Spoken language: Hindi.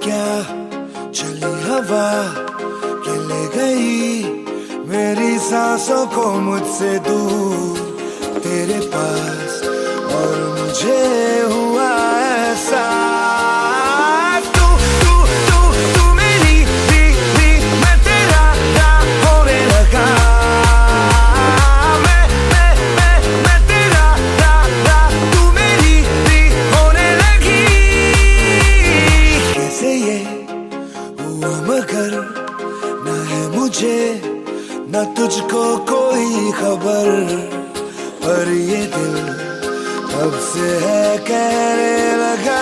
क्या चली हवा के ले गई मेरी सांसों को मुझसे दूर तेरे पास, और मुझे हुआ ऐसा तू तू तू तू मेरी भी मैं तेरा होने लगा। मैं तेरा तू मेरी भी होने लगी। कैसे ये हुआ मगर न है मुझे न तुझको कोई खबर, पर ये दिल कब से है कहने लगा।